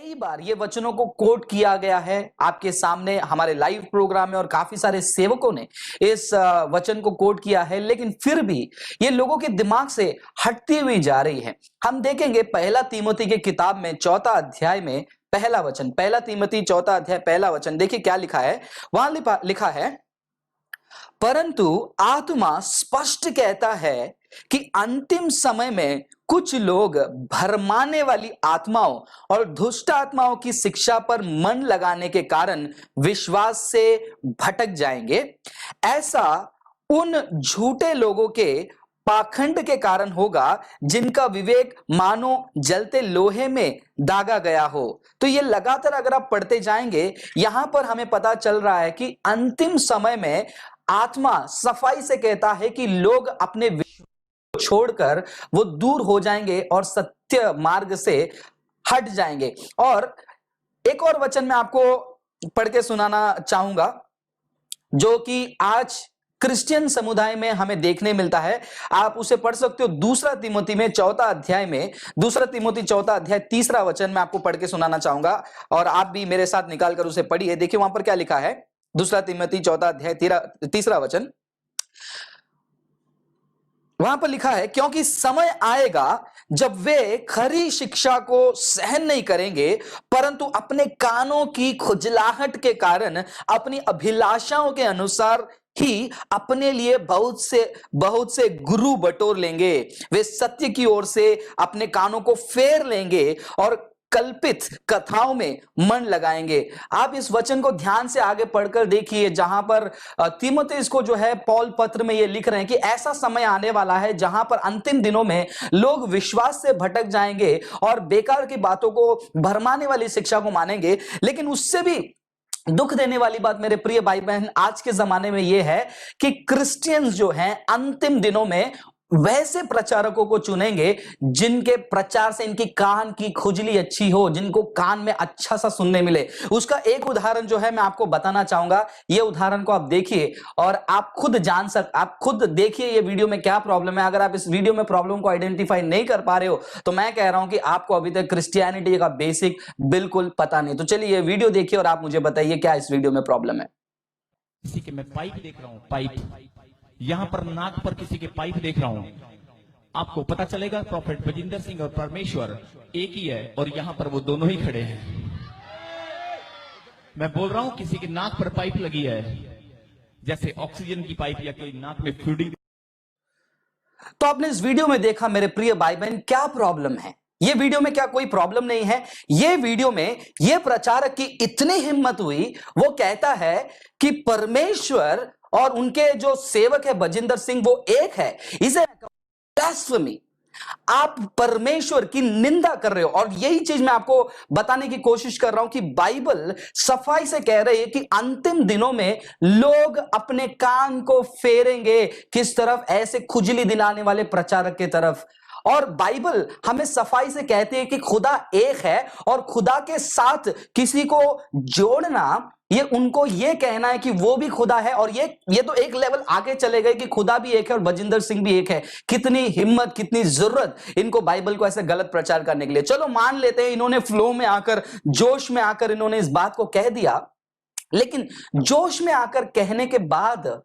कई बार ये वचनों को कोट किया गया है आपके सामने हमारे लाइव प्रोग्राम में, और काफी सारे सेवकों ने इस वचन को कोट किया है, लेकिन फिर भी ये लोगों के दिमाग से हटती हुई जा रही है। हम देखेंगे पहला तीमुथी की किताब में 4 अध्याय में पहला वचन, पहला तीमुथी 4 अध्याय पहला वचन, देखिए क्या लिखा है। वहां लिखा है, परंतु आत्मा स्पष्ट कहता है कि अंतिम समय में कुछ लोग भरमाने वाली आत्माओं और दुष्ट आत्माओं की शिक्षा पर मन लगाने के कारण विश्वास से भटक जाएंगे। ऐसा उन झूठे लोगों के पाखंड के कारण होगा जिनका विवेक मानो जलते लोहे में दागा गया हो। तो ये लगातार अगर आप पढ़ते जाएंगे, यहां पर हमें पता चल रहा है कि अंतिम समय में आत्मा सफाई से कहता है कि लोग अपने छोड़कर वो दूर हो जाएंगे और सत्य मार्ग से हट जाएंगे। और एक और वचन मैं आपको पढ़ के सुनाना चाहूंगा जो कि आज क्रिश्चियन समुदाय में हमें देखने मिलता है। आप उसे पढ़ सकते हो दूसरा तीमुथी में 4 अध्याय में, दूसरा तीमुथी 4 अध्याय 3 वचन मैं आपको पढ़ के सुनाना चाहूंगा, और आप भी मेरे साथ निकाल कर उसे पढ़िए। देखिए वहां पर क्या लिखा है, दूसरा तीमुथी 4 अध्याय 3 वचन। वहां पर लिखा है, क्योंकि समय आएगा जब वे खरी शिक्षा को सहन नहीं करेंगे, परंतु अपने कानों की खुजलाहट के कारण अपनी अभिलाषाओं के अनुसार ही अपने लिए बहुत से गुरु बटोर लेंगे। वे सत्य की ओर से अपने कानों को फेर लेंगे और कल्पित कथाओं में मन लगाएंगे। आप इस वचन को ध्यान से आगे पढ़कर देखिए, जहां पर तीमुथियुस को जो है पौल पत्र में ये लिख रहे हैं कि ऐसा समय आने वाला है जहां पर अंतिम दिनों में लोग विश्वास से भटक जाएंगे और बेकार की बातों को, भरमाने वाली शिक्षा को मानेंगे। लेकिन उससे भी दुख देने वाली बात मेरे प्रिय भाई बहन आज के जमाने में यह है कि क्रिश्चियंस जो हैं अंतिम दिनों में वैसे प्रचारकों को चुनेंगे जिनके प्रचार से इनकी कान की खुजली अच्छी हो, जिनको कान में अच्छा सा सुनने मिले। उसका एक उदाहरण जो है मैं आपको बताना चाहूंगा। ये उदाहरण को आप देखिए और आप खुद देखिए ये वीडियो में क्या प्रॉब्लम है। अगर आप इस वीडियो में प्रॉब्लम को आइडेंटिफाई नहीं कर पा रहे हो तो मैं कह रहा हूं कि आपको अभी तक क्रिश्चियनिटी का बेसिक बिल्कुल पता नहीं। तो चलिए ये वीडियो देखिए और आप मुझे बताइए क्या इस वीडियो में प्रॉब्लम है। किसी के मैं पाइप देख रहा हूं, पाइप यहां पर नाक पर किसी के पाइप देख रहा हूं। आपको पता चलेगा प्रॉफेट बजिंदर सिंह और परमेश्वर एक ही है, और यहां पर वो दोनों ही खड़े हैं। मैं बोल रहा हूं किसी की नाक पर पाइप लगी है, जैसे ऑक्सीजन की पाइप या कोई नाक में फीडिंग। तो आपने इस वीडियो में देखा मेरे प्रिय भाई बहन क्या प्रॉब्लम है। ये वीडियो में क्या कोई प्रॉब्लम नहीं है। ये वीडियो में ये प्रचारक की इतनी हिम्मत हुई, वो कहता है कि परमेश्वर और उनके जो सेवक है बजिंदर सिंह वो एक है। इसे ब्लास्फेमी, आप परमेश्वर की निंदा कर रहे हो। और यही चीज मैं आपको बताने की कोशिश कर रहा हूं कि बाइबल सफाई से कह रही है कि अंतिम दिनों में लोग अपने कान को फेरेंगे किस तरफ, ऐसे खुजली दिलाने वाले प्रचारक की तरफ। और बाइबल हमें सफाई से कहती है कि खुदा एक है, और खुदा के साथ किसी को जोड़ना ये उनको ये कहना है कि वो भी खुदा है। और ये तो एक लेवल आगे चले गए कि खुदा भी एक है और बजिंदर सिंह भी एक है। कितनी हिम्मत, कितनी जरूरत इनको बाइबल को ऐसे गलत प्रचार करने के लिए। चलो मान लेते हैं इन्होंने फ्लो में आकर, जोश में आकर इन्होंने इस बात को कह दिया, लेकिन जोश में आकर कहने के बाद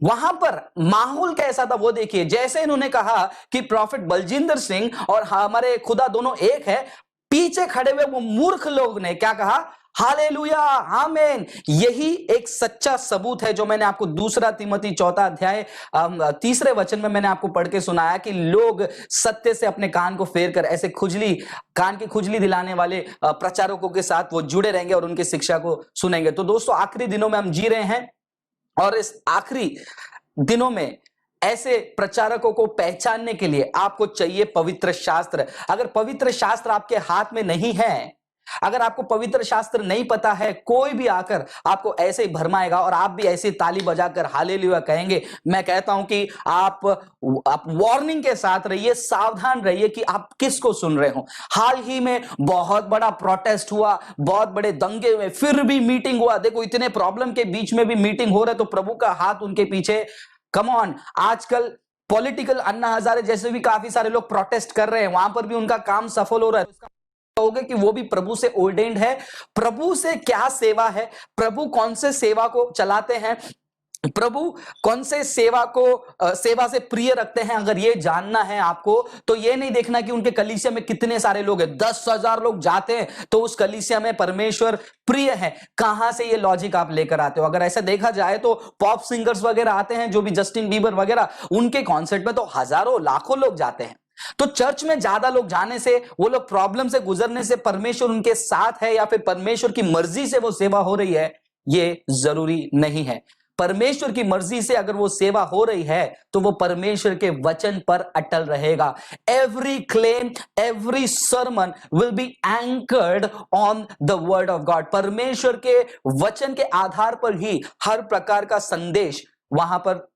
वहां पर माहौल कैसा था वो देखिए। जैसे इन्होंने कहा कि प्रॉफिट बलजिंदर सिंह और हमारे खुदा दोनों एक है, पीछे खड़े हुए वो मूर्ख लोग ने क्या कहा, हालेलुया, आमीन। यही एक सच्चा सबूत है जो मैंने आपको दूसरा तीमुथी 4 अध्याय 3 वचन में मैंने आपको पढ़ के सुनाया कि लोग सत्य से अपने कान को फेर कर ऐसे कान की खुजली दिलाने वाले प्रचारकों के साथ वो जुड़े रहेंगे और उनकी शिक्षा को सुनेंगे। तो दोस्तों आखिरी दिनों में हम जी रहे हैं, और इस आखिरी दिनों में ऐसे प्रचारकों को पहचानने के लिए आपको चाहिए पवित्र शास्त्र। अगर पवित्र शास्त्र आपके हाथ में नहीं है, अगर आपको पवित्र शास्त्र नहीं पता है, कोई भी आकर आपको ऐसे ही भरमाएगा और आप भी ऐसी ताली बजाकर हालेलुया कहेंगे। मैं कहता हूं कि आप वार्निंग के साथ रहिए, सावधान रहिए कि आप किसको सुन रहे हो। हाल ही में बहुत बड़ा प्रोटेस्ट हुआ, बहुत बड़े दंगे हुए, फिर भी मीटिंग हुआ। देखो इतने प्रॉब्लम के बीच में भी मीटिंग हो रहा है तो प्रभु का हाथ उनके पीछे। कम ऑन, आजकल पॉलिटिकल अन्ना हजारे जैसे भी काफी सारे लोग प्रोटेस्ट कर रहे हैं, वहां पर भी उनका काम सफल हो रहा है। कहोगे कि वो भी प्रभु से ओर्डेन्ड है। प्रभु से क्या सेवा है, प्रभु कौन से सेवा को चलाते हैं, प्रभु कौन से सेवा से प्रिय रखते हैं, अगर ये जानना है आपको, तो ये नहीं देखना कि उनके कलीसिया में कितने सारे लोग हैं, 10,000 लोग जाते हैं तो उस कलीसिया में परमेश्वर प्रिय है। कहां से ये लॉजिक आप लेकर आते हो? अगर ऐसा देखा जाए तो पॉप सिंगर्स वगैरह आते हैं, जो भी जस्टिन बीबर वगैरह, उनके कॉन्सर्ट में तो हजारों लाखों लोग जाते हैं। तो चर्च में ज्यादा लोग जाने से, वो लोग प्रॉब्लम से गुजरने से परमेश्वर उनके साथ है या फिर परमेश्वर की मर्जी से वो सेवा हो रही है, ये जरूरी नहीं है। परमेश्वर की मर्जी से अगर वो सेवा हो रही है तो वो परमेश्वर के वचन पर अटल रहेगा। Every claim, every sermon will be anchored on the word of God. परमेश्वर के वचन के आधार पर ही हर प्रकार का संदेश वहां पर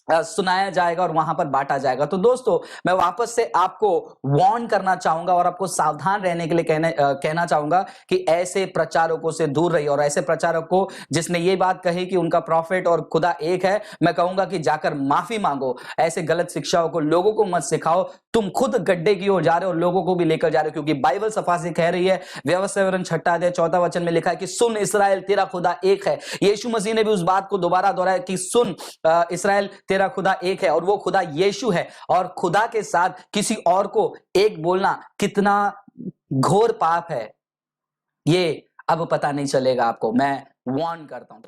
सुनाया जाएगा और वहां पर बांटा जाएगा। तो दोस्तों, मैं वापस से आपको वार्न करना चाहूंगा और आपको सावधान रहने के लिए कहना चाहूंगा कि ऐसे प्रचारकों से दूर रहिए। और ऐसे प्रचारक को जिसने ये बात कही कि उनका प्रॉफिट और खुदा एक है, मैं कहूंगा कि जाकर माफी मांगो। ऐसे गलत शिक्षाओं को लोगों को मत सिखाओ। तुम खुद गड्ढे की ओर जा रहे हो और लोगों को भी लेकर जा रहे हो, क्योंकि बाइबल सफा से कह रही है, व्यवस्था विवरण 6 अध्याय 4 वचन में लिखा है कि सुन इस्राएल, तेरा खुदा एक है। यीशु मसीह ने भी उस बात को दोबारा दोहराया कि सुन इस्राएल, तेरा खुदा एक है, और वो खुदा यीशु है। और खुदा के साथ किसी और को एक बोलना कितना घोर पाप है, ये अब पता नहीं चलेगा आपको। मैं वार्न करता हूं।